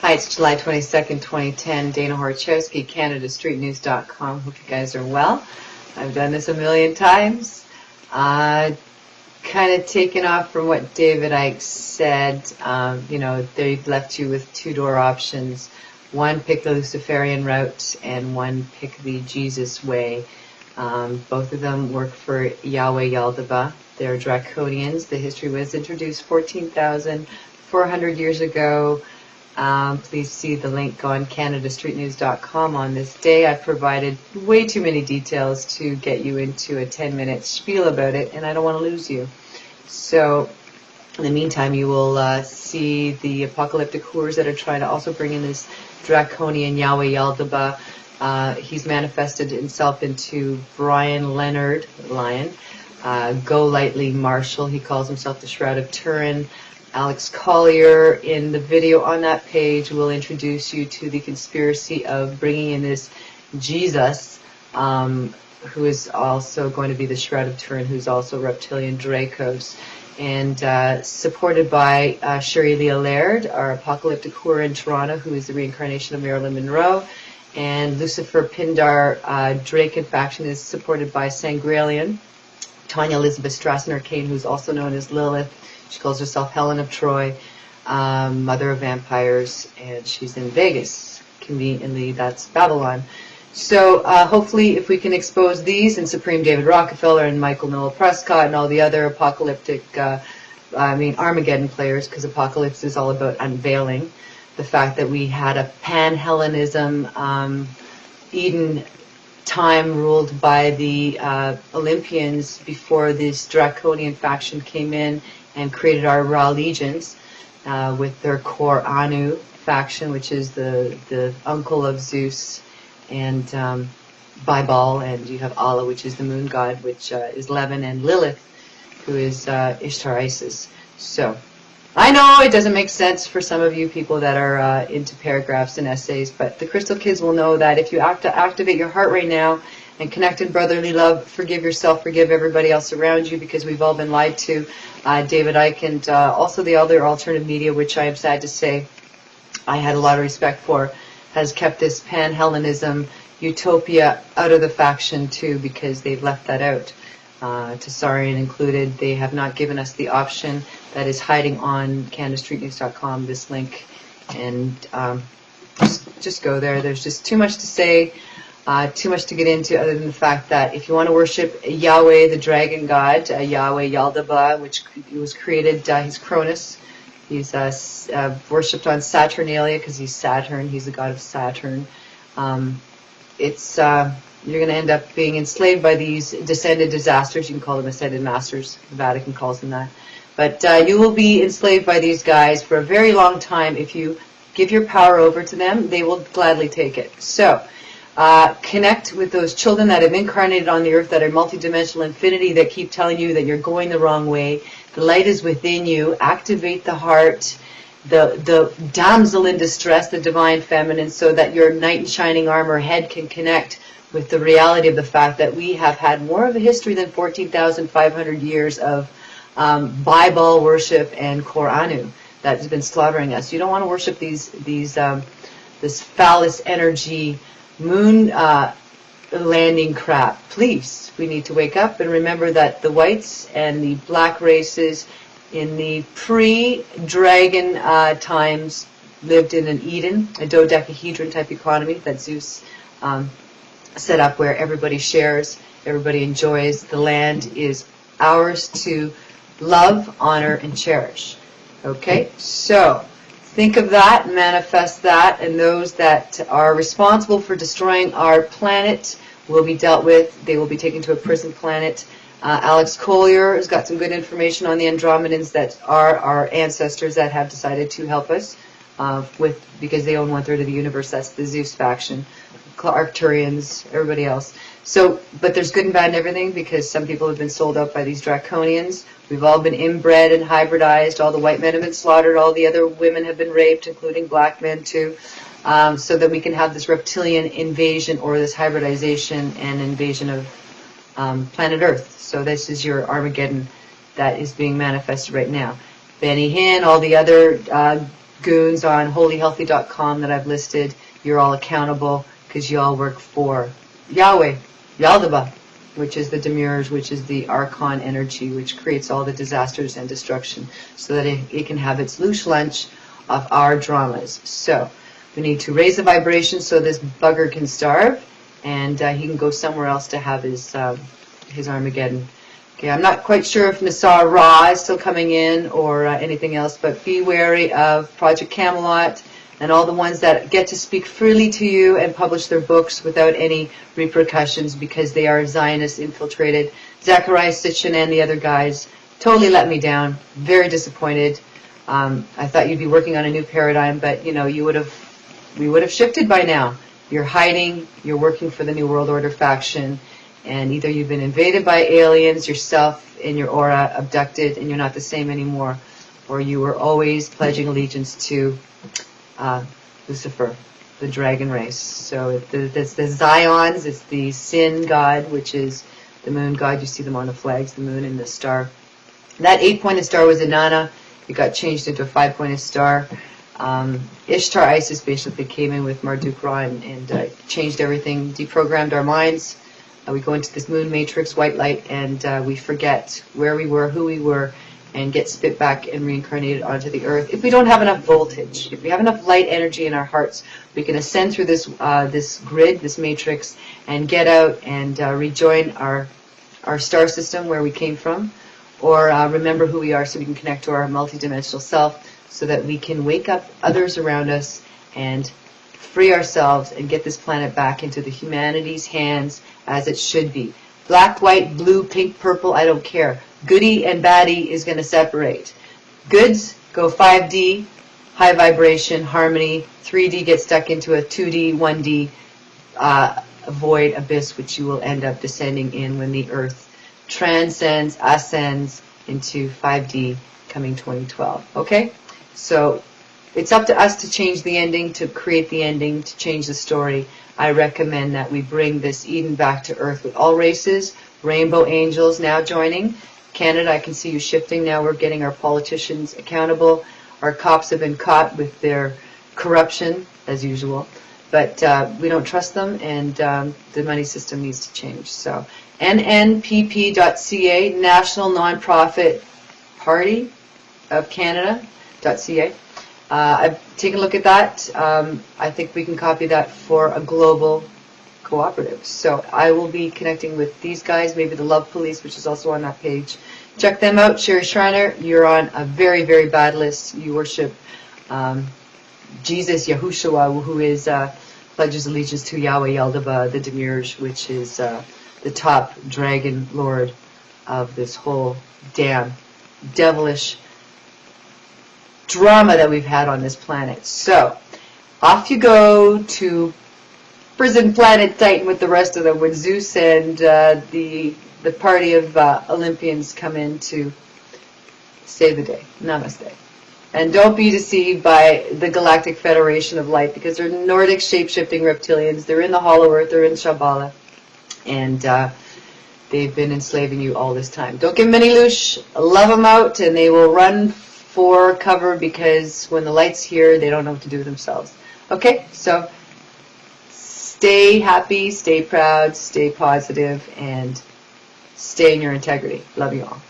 Hi, it's July 22nd, 2010. Dana Horchowski, CanadaStreetNews.com. Hope you guys are well. I've done this a million times. Kind of taken off from what David Icke said. They've left you with two-door options. One, pick the Luciferian route, and one, pick the Jesus way. Both of them work for Yahweh Yaldabaoth. They're Draconians. The history was introduced 14,400 years ago. Please see the link on CanadaStreetNews.com. On this day, I've provided way too many details to get you into a 10-minute spiel about it, and I don't want to lose you. So, in the meantime, you will see the apocalyptic whores that are trying to also bring in this draconian Yahweh Yaldabaoth. He's manifested himself into Brian Leonard, Lion, Go Lightly Marshall. He calls himself the Shroud of Turin. Alex Collier, in the video on that page, will introduce you to the conspiracy of bringing in this Jesus, who is also going to be the Shroud of Turin, who's also Reptilian Dracos, and supported by Sherry Leah Laird, our apocalyptic whore in Toronto, who is the reincarnation of Marilyn Monroe, and Lucifer Pindar Draken faction is supported by Sangrelian, Tanya Elizabeth Strassner-Kane, who's also known as Lilith. She calls herself Helen of Troy, mother of vampires, and she's in Vegas. Conveniently, that's Babylon. So hopefully if we can expose these, and Supreme David Rockefeller and Michael Noel Prescott and all the other apocalyptic, Armageddon players, because Apocalypse is all about unveiling the fact that we had a pan-Hellenism, Eden time ruled by the Olympians before this draconian faction came in and created our Ra legions with their core Anu faction, which is the uncle of Zeus, and Baal, and you have Allah, which is the moon god, which is Levin, and Lilith, who is Ishtar Isis. So, I know it doesn't make sense for some of you people that are into paragraphs and essays, but the Crystal Kids will know that if you activate your heart right now and connect in brotherly love, forgive yourself, forgive everybody else around you, because we've all been lied to. David Icke and also the other alternative media, which I am sad to say I had a lot of respect for, has kept this pan-Hellenism utopia out of the faction too, because they've left that out. Tsarian included. They have not given us the option that is hiding on CanadaStreetNews.com, this link, and just go there. There's just too much to say. Too much to get into, other than the fact that if you want to worship Yahweh, the dragon god, Yahweh Yaldabaoth, which was created, he's Cronus. He's worshipped on Saturnalia because he's Saturn. He's the god of Saturn. You're going to end up being enslaved by these descended disasters. You can call them ascended masters. The Vatican calls them that. But you will be enslaved by these guys for a very long time. If you give your power over to them, they will gladly take it. So, connect with those children that have incarnated on the earth, that are multidimensional infinity, that keep telling you that you're going the wrong way. The light is within you. Activate the heart, the damsel in distress, the divine feminine, so that your knight in shining armor head can connect with the reality of the fact that we have had more of a history than 14,500 years of Bible worship and Koranu that has been slaughtering us. You don't want to worship this phallus energy moon landing crap. Please, we need to wake up and remember that the whites and the black races in the pre-dragon times lived in an Eden, a dodecahedron type economy that Zeus set up, where everybody shares, everybody enjoys. The land is ours to love, honor, and cherish. Okay, so think of that, manifest that, and those that are responsible for destroying our planet will be dealt with. They will be taken to a prison planet. Alex Collier has got some good information on the Andromedans that are our ancestors that have decided to help us because they own 1/3 of the universe. That's the Zeus faction, Arcturians, everybody else. So, but there's good and bad in everything, because some people have been sold out by these draconians. We've all been inbred and hybridized. All the white men have been slaughtered. All the other women have been raped, including black men too, so that we can have this reptilian invasion, or this hybridization and invasion of planet Earth. So this is your Armageddon that is being manifested right now. Benny Hinn, all the other goons on holyhealthy.com that I've listed. You're all accountable because you all work for Yahweh, Yaldabaoth, which is the Demiurge, which is the Archon energy, which creates all the disasters and destruction so that it can have its loose lunch of our dramas. So we need to raise the vibration so this bugger can starve, and he can go somewhere else to have his Armageddon. Okay, I'm not quite sure if NESARA is still coming in or anything else, but be wary of Project Camelot and all the ones that get to speak freely to you and publish their books without any repercussions because they are Zionist infiltrated. Zachariah Sitchin and the other guys totally let me down. Very disappointed. I thought you'd be working on a new paradigm, but you know, we would have shifted by now. You're hiding. You're working for the New World Order faction. And either you've been invaded by aliens yourself in your aura, abducted, and you're not the same anymore, or you were always pledging allegiance to Lucifer, the dragon race. So it's the Zions, it's the sin god, which is the moon god. You see them on the flags, the moon and the star. That 8-pointed star was Inanna. It got changed into a 5-pointed star. Ishtar Isis basically came in with Marduk and changed everything, deprogrammed our minds. We go into this moon matrix, white light, and we forget where we were, who we were, and get spit back and reincarnated onto the earth. If we don't have enough voltage, if we have enough light energy in our hearts, we can ascend through this grid, this matrix, and get out and rejoin our star system where we came from, or remember who we are so we can connect to our multidimensional self so that we can wake up others around us and free ourselves and get this planet back into the humanity's hands as it should be. Black, white, blue, pink, purple, I don't care. Goody and baddie is going to separate. Goods go 5D, high vibration, harmony. 3D gets stuck into a 2D, 1D void abyss, which you will end up descending in when the earth transcends, ascends into 5D coming 2012. Okay? So it's up to us to change the ending, to create the ending, to change the story. I recommend that we bring this Eden back to earth with all races. Rainbow angels now joining. Canada, I can see you shifting now. We're getting our politicians accountable. Our cops have been caught with their corruption, as usual. But we don't trust them, and the money system needs to change. So nnpp.ca, National Nonprofit Party of Canada.ca. I've taken a look at that. I think we can copy that for a global cooperative. So I will be connecting with these guys, maybe the Love Police, which is also on that page. Check them out. Sherry Schreiner, you're on a very, very bad list. You worship Jesus, Yahushua, who is pledges allegiance to Yahweh Yaldabaoth, the Demiurge, which is the top dragon lord of this whole damn devilish drama that we've had on this planet. So off you go to prison planet Titan with the rest of them when Zeus and the party of Olympians come in to save the day. Namaste. And don't be deceived by the Galactic Federation of Light, because they're Nordic shape-shifting reptilians. They're in the Hollow Earth. They're in Shambhala. And they've been enslaving you all this time. Don't give them any loosh. Love them out, and they will run for cover, because when the light's here, they don't know what to do with themselves. Okay, so stay happy, stay proud, stay positive, and stay in your integrity. Love you all.